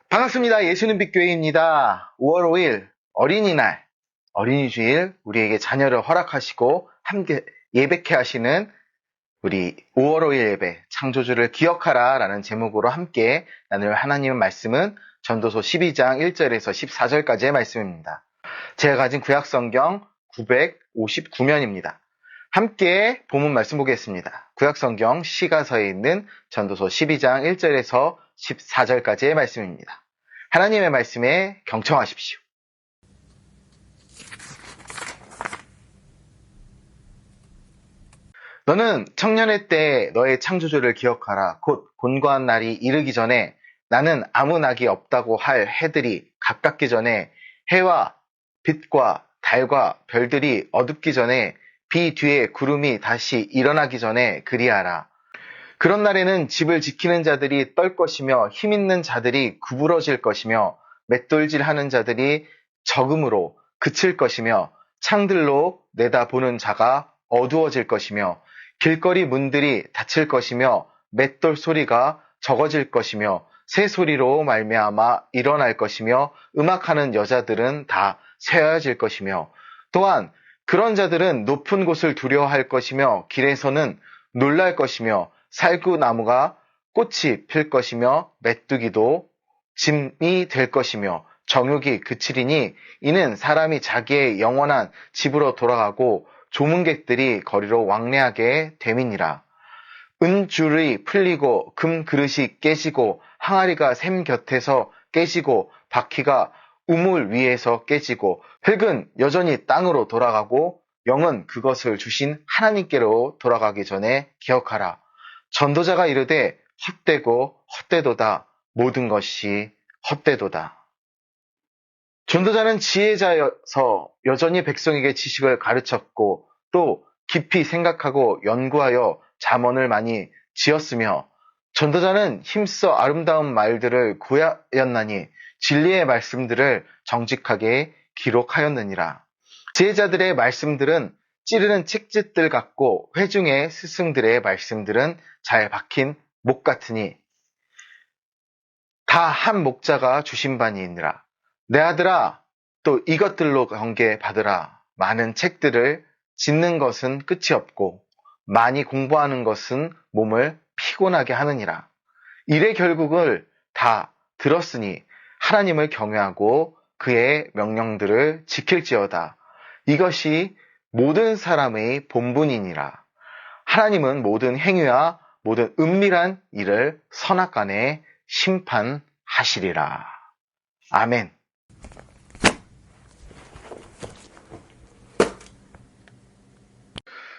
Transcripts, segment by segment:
반갑습니다. 예수는 빛교회입니다. 5월 5일 어린이날, 어린이 주일 우리에게 자녀를 허락하시고 함께 예배케 하시는 우리 5월 5일 예배 창조주를 기억하라 라는 제목으로 함께 나눌 하나님의 말씀은 전도서 12장 1절에서 14절까지의 말씀입니다. 제가 가진 구약성경 959면입니다. 함께 본문 말씀 보겠습니다. 구약성경 시가서에 있는 전도서 12장 1절에서 14절까지의 말씀입니다. 하나님의 말씀에 경청하십시오. 너는 청년의 때 너의 창조주를 기억하라. 곧 곤고한 날이 이르기 전에 나는 아무 낙이 없다고 할 해들이 가깝기 전에 해와 빛과 달과 별들이 어둡기 전에 비 뒤에 구름이 다시 일어나기 전에 그리하라. 그런 날에는 집을 지키는 자들이 떨 것이며 힘있는 자들이 구부러질 것이며 맷돌질하는 자들이 적음으로 그칠 것이며 창들로 내다보는 자가 어두워질 것이며 길거리 문들이 닫힐 것이며 맷돌 소리가 적어질 것이며 새 소리로 말미암아 일어날 것이며 음악하는 여자들은 다 쇠어질 것이며 또한 그런 자들은 높은 곳을 두려워할 것이며 길에서는 놀랄 것이며 살구나무가 꽃이 필 것이며 메뚜기도 짐이 될 것이며 정욕이 그치리니 이는 사람이 자기의 영원한 집으로 돌아가고 조문객들이 거리로 왕래하게 됨이니라. 은줄이 풀리고 금 그릇이 깨지고 항아리가 샘 곁에서 깨지고 바퀴가 우물 위에서 깨지고 흙은 여전히 땅으로 돌아가고 영은 그것을 주신 하나님께로 돌아가기 전에 기억하라. 전도자가 이르되 헛되고 헛되도다. 모든 것이 헛되도다. 전도자는 지혜자여서 여전히 백성에게 지식을 가르쳤고 또 깊이 생각하고 연구하여 잠언을 많이 지었으며 전도자는 힘써 아름다운 말들을 구하였나니 진리의 말씀들을 정직하게 기록하였느니라. 지혜자들의 말씀들은 찌르는 책짓들 같고 회중의 스승들의 말씀들은 잘 박힌 목 같으니 다 한 목자가 주신 바니 있느라. 내 아들아 또 이것들로 경계 받으라. 많은 책들을 짓는 것은 끝이 없고 많이 공부하는 것은 몸을 피곤하게 하느니라. 일의 결국을 다 들었으니 하나님을 경외하고 그의 명령들을 지킬지어다. 이것이 모든 사람의 본분이니라. 하나님은 모든 행위와 모든 은밀한 일을 선악간에 심판하시리라. 아멘.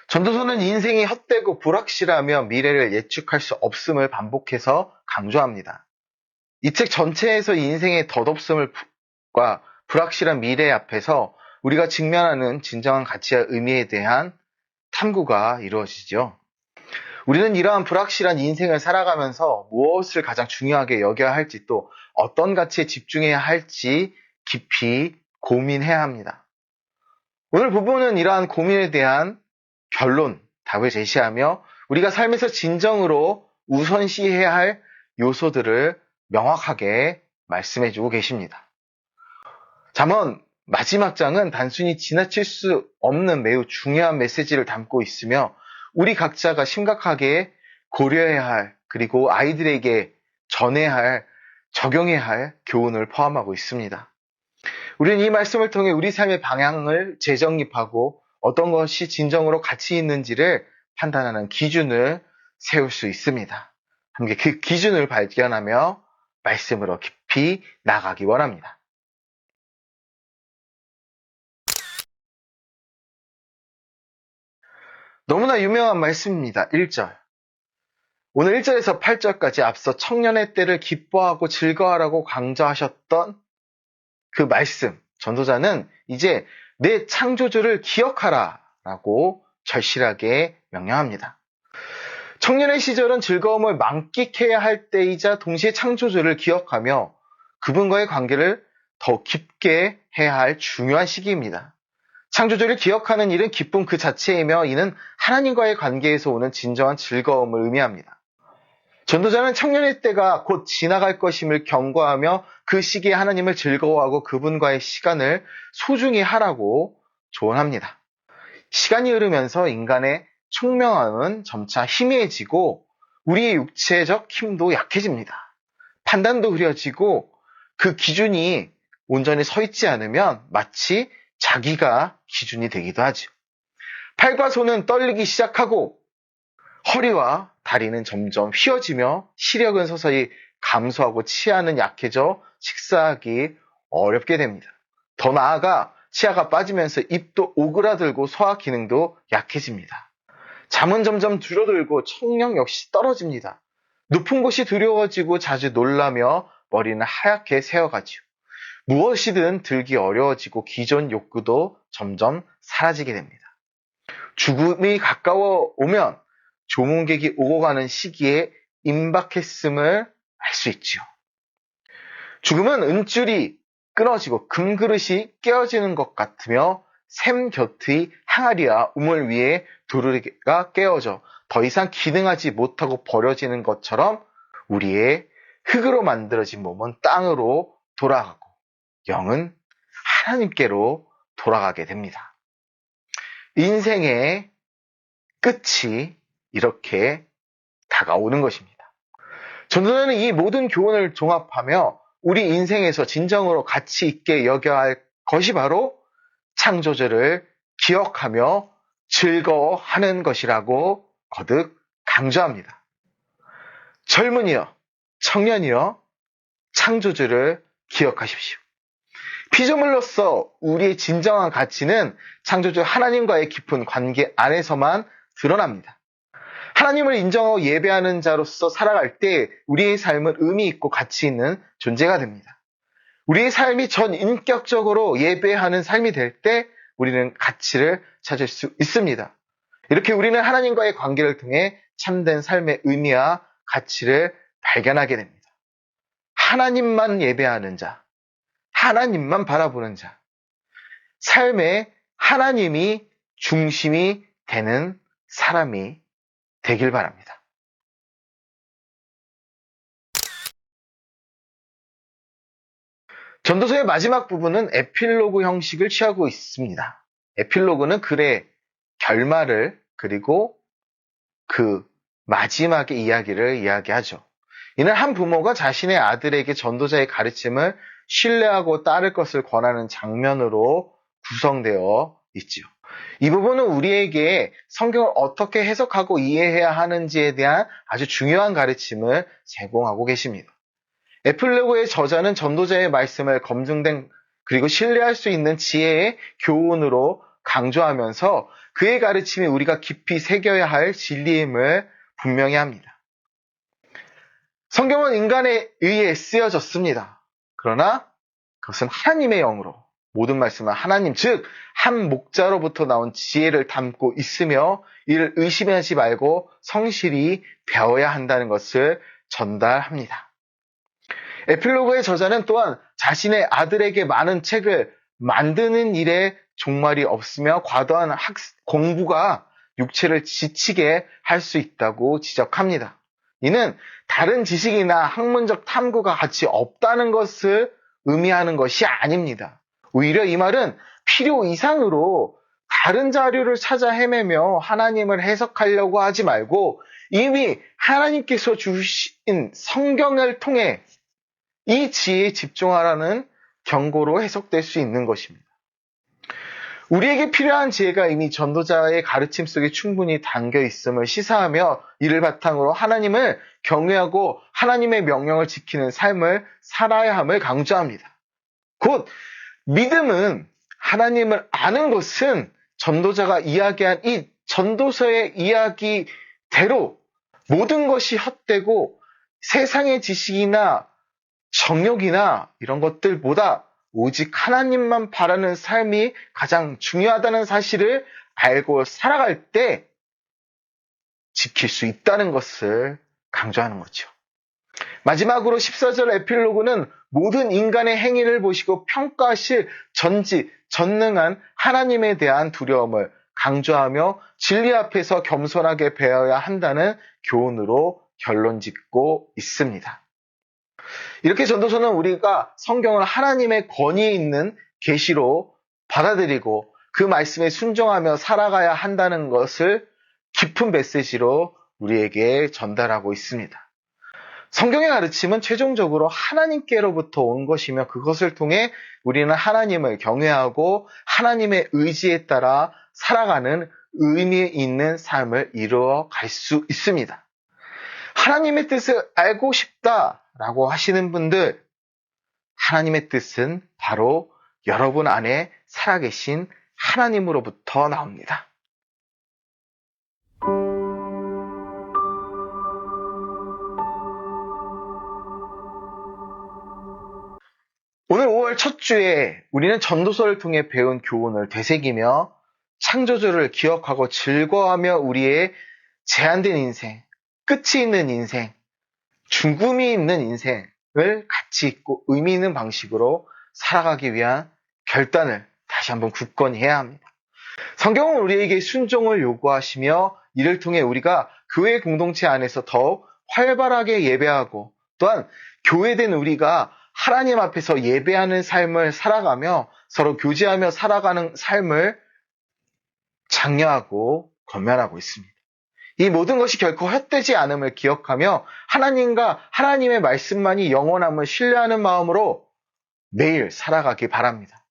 전도서는 인생이 헛되고 불확실하며 미래를 예측할 수 없음을 반복해서 강조합니다. 이 책 전체에서 인생의 덧없음과 불확실한 미래 앞에서 우리가 직면하는 진정한 가치와 의미에 대한 탐구가 이루어지죠. 우리는 이러한 불확실한 인생을 살아가면서 무엇을 가장 중요하게 여겨야 할지 또 어떤 가치에 집중해야 할지 깊이 고민해야 합니다. 오늘 부분은 이러한 고민에 대한 결론, 답을 제시하며 우리가 삶에서 진정으로 우선시해야 할 요소들을 명확하게 말씀해주고 계십니다. 잠언 마지막 장은 단순히 지나칠 수 없는 매우 중요한 메시지를 담고 있으며 우리 각자가 심각하게 고려해야 할 그리고 아이들에게 전해야 할, 적용해야 할 교훈을 포함하고 있습니다. 우리는 이 말씀을 통해 우리 삶의 방향을 재정립하고 어떤 것이 진정으로 가치 있는지를 판단하는 기준을 세울 수 있습니다. 함께 그 기준을 발견하며 말씀으로 깊이 나가기 원합니다. 너무나 유명한 말씀입니다. 1절. 오늘 1절에서 8절까지 앞서 청년의 때를 기뻐하고 즐거워하라고 강조하셨던 그 말씀, 전도자는 이제 내 창조주를 기억하라 라고 절실하게 명령합니다. 청년의 시절은 즐거움을 만끽해야 할 때이자 동시에 창조주를 기억하며 그분과의 관계를 더 깊게 해야 할 중요한 시기입니다. 창조주를 기억하는 일은 기쁨 그 자체이며 이는 하나님과의 관계에서 오는 진정한 즐거움을 의미합니다. 전도자는 청년의 때가 곧 지나갈 것임을 경고하며 그 시기에 하나님을 즐거워하고 그분과의 시간을 소중히 하라고 조언합니다. 시간이 흐르면서 인간의 총명함은 점차 희미해지고 우리의 육체적 힘도 약해집니다. 판단도 흐려지고 그 기준이 온전히 서 있지 않으면 마치 자기가 기준이 되기도 하죠. 팔과 손은 떨리기 시작하고 허리와 다리는 점점 휘어지며 시력은 서서히 감소하고 치아는 약해져 식사하기 어렵게 됩니다. 더 나아가 치아가 빠지면서 입도 오그라들고 소화 기능도 약해집니다. 잠은 점점 줄어들고 청력 역시 떨어집니다. 높은 곳이 두려워지고 자주 놀라며 머리는 하얗게 새어가지요. 무엇이든 들기 어려워지고 기존 욕구도 점점 사라지게 됩니다. 죽음이 가까워 오면 조문객이 오고 가는 시기에 임박했음을 알 수 있지요. 죽음은 은줄이 끊어지고 금그릇이 깨어지는 것 같으며 샘 곁의 항아리와 우물 위에 두루가 깨어져 더 이상 기능하지 못하고 버려지는 것처럼 우리의 흙으로 만들어진 몸은 땅으로 돌아가고 영은 하나님께로 돌아가게 됩니다. 인생의 끝이 이렇게 다가오는 것입니다. 전도자는 이 모든 교훈을 종합하며 우리 인생에서 진정으로 가치 있게 여겨야 할 것이 바로 창조주를 기억하며 즐거워하는 것이라고 거듭 강조합니다. 젊은이여, 청년이여, 창조주를 기억하십시오. 피조물로서 우리의 진정한 가치는 창조주 하나님과의 깊은 관계 안에서만 드러납니다. 하나님을 인정하고 예배하는 자로서 살아갈 때 우리의 삶은 의미 있고 가치 있는 존재가 됩니다. 우리의 삶이 전 인격적으로 예배하는 삶이 될 때 우리는 가치를 찾을 수 있습니다. 이렇게 우리는 하나님과의 관계를 통해 참된 삶의 의미와 가치를 발견하게 됩니다. 하나님만 예배하는 자, 하나님만 바라보는 자, 삶에 하나님이 중심이 되는 사람이 되길 바랍니다. 전도서의 마지막 부분은 에필로그 형식을 취하고 있습니다. 에필로그는 글의 결말을 그리고 그 마지막의 이야기를 이야기하죠. 이는 한 부모가 자신의 아들에게 전도자의 가르침을 신뢰하고 따를 것을 권하는 장면으로 구성되어 있지요. 이 부분은 우리에게 성경을 어떻게 해석하고 이해해야 하는지에 대한 아주 중요한 가르침을 제공하고 계십니다. 에필로그의 저자는 전도자의 말씀을 검증된 그리고 신뢰할 수 있는 지혜의 교훈으로 강조하면서 그의 가르침이 우리가 깊이 새겨야 할 진리임을 분명히 합니다. 성경은 인간에 의해 쓰여졌습니다. 그러나 그것은 하나님의 영으로 모든 말씀은 하나님, 즉 한 목자로부터 나온 지혜를 담고 있으며 이를 의심하지 말고 성실히 배워야 한다는 것을 전달합니다. 에필로그의 저자는 또한 자신의 아들에게 많은 책을 만드는 일에 종말이 없으며 과도한 공부가 육체를 지치게 할 수 있다고 지적합니다. 이는 다른 지식이나 학문적 탐구가 가치 없다는 것을 의미하는 것이 아닙니다. 오히려 이 말은 필요 이상으로 다른 자료를 찾아 헤매며 하나님을 해석하려고 하지 말고 이미 하나님께서 주신 성경을 통해 이 지혜에 집중하라는 경고로 해석될 수 있는 것입니다. 우리에게 필요한 지혜가 이미 전도자의 가르침 속에 충분히 담겨 있음을 시사하며 이를 바탕으로 하나님을 경외하고 하나님의 명령을 지키는 삶을 살아야 함을 강조합니다. 곧 믿음은 하나님을 아는 것은 전도자가 이야기한 이 전도서의 이야기대로 모든 것이 헛되고 세상의 지식이나 정욕이나 이런 것들보다 오직 하나님만 바라는 삶이 가장 중요하다는 사실을 알고 살아갈 때 지킬 수 있다는 것을 강조하는 거죠. 마지막으로 14절 에필로그는 모든 인간의 행위를 보시고 평가하실 전능한 하나님에 대한 두려움을 강조하며 진리 앞에서 겸손하게 배워야 한다는 교훈으로 결론 짓고 있습니다. 이렇게 전도서는 우리가 성경을 하나님의 권위 있는 계시로 받아들이고 그 말씀에 순종하며 살아가야 한다는 것을 깊은 메시지로 우리에게 전달하고 있습니다. 성경의 가르침은 최종적으로 하나님께로부터 온 것이며 그것을 통해 우리는 하나님을 경외하고 하나님의 의지에 따라 살아가는 의미 있는 삶을 이루어 갈 수 있습니다. 하나님의 뜻을 알고 싶다라고 하시는 분들, 하나님의 뜻은 바로 여러분 안에 살아계신 하나님으로부터 나옵니다. 오늘 5월 첫 주에 우리는 전도서를 통해 배운 교훈을 되새기며 창조주를 기억하고 즐거워하며 우리의 제한된 인생, 끝이 있는 인생, 죽음이 있는 인생을 가치 있고 의미 있는 방식으로 살아가기 위한 결단을 다시 한번 굳건히 해야 합니다. 성경은 우리에게 순종을 요구하시며 이를 통해 우리가 교회 공동체 안에서 더욱 활발하게 예배하고 또한 교회된 우리가 하나님 앞에서 예배하는 삶을 살아가며 서로 교제하며 살아가는 삶을 장려하고 권면하고 있습니다. 이 모든 것이 결코 헛되지 않음을 기억하며 하나님과 하나님의 말씀만이 영원함을 신뢰하는 마음으로 매일 살아가기 바랍니다.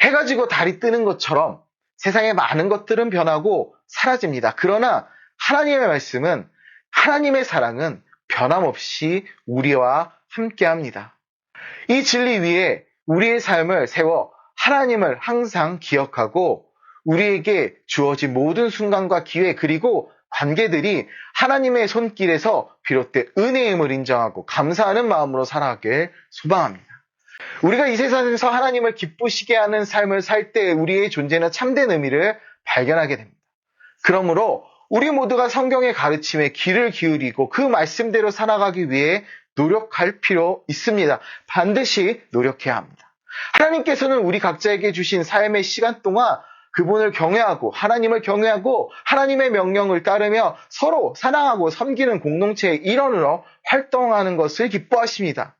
해가 지고 달이 뜨는 것처럼 세상의 많은 것들은 변하고 사라집니다. 그러나 하나님의 말씀은, 하나님의 사랑은 변함없이 우리와 함께합니다. 이 진리 위에 우리의 삶을 세워 하나님을 항상 기억하고 우리에게 주어진 모든 순간과 기회 그리고 관계들이 하나님의 손길에서 비롯된 은혜임을 인정하고 감사하는 마음으로 살아가길 소망합니다. 우리가 이 세상에서 하나님을 기쁘시게 하는 삶을 살 때 우리의 존재는 참된 의미를 발견하게 됩니다. 그러므로 우리 모두가 성경의 가르침에 귀를 기울이고 그 말씀대로 살아가기 위해 노력할 필요 있습니다. 반드시 노력해야 합니다. 하나님께서는 우리 각자에게 주신 삶의 시간 동안 그분을 경외하고 하나님을 경외하고 하나님의 명령을 따르며 서로 사랑하고 섬기는 공동체의 일원으로 활동하는 것을 기뻐하십니다.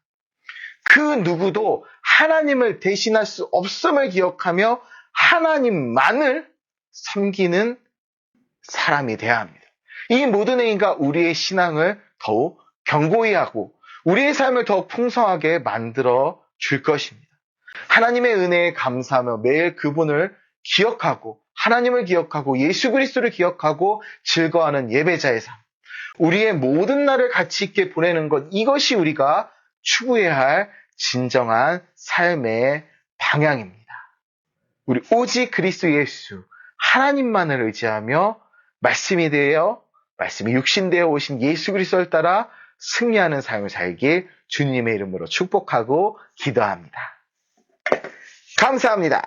그 누구도 하나님을 대신할 수 없음을 기억하며 하나님만을 섬기는 사람이 되어야 합니다. 이 모든 행위가 우리의 신앙을 더욱 견고히 하고 우리의 삶을 더욱 풍성하게 만들어 줄 것입니다. 하나님의 은혜에 감사하며 매일 그분을 기억하고 하나님을 기억하고 예수 그리스도를 기억하고 즐거워하는 예배자의 삶. 우리의 모든 날을 가치 있게 보내는 것, 이것이 우리가 추구해야 할 진정한 삶의 방향입니다. 우리 오직 그리스도 예수, 하나님만을 의지하며 말씀이 육신되어 오신 예수 그리스도를 따라 승리하는 삶을 살길 주님의 이름으로 축복하고 기도합니다. 감사합니다.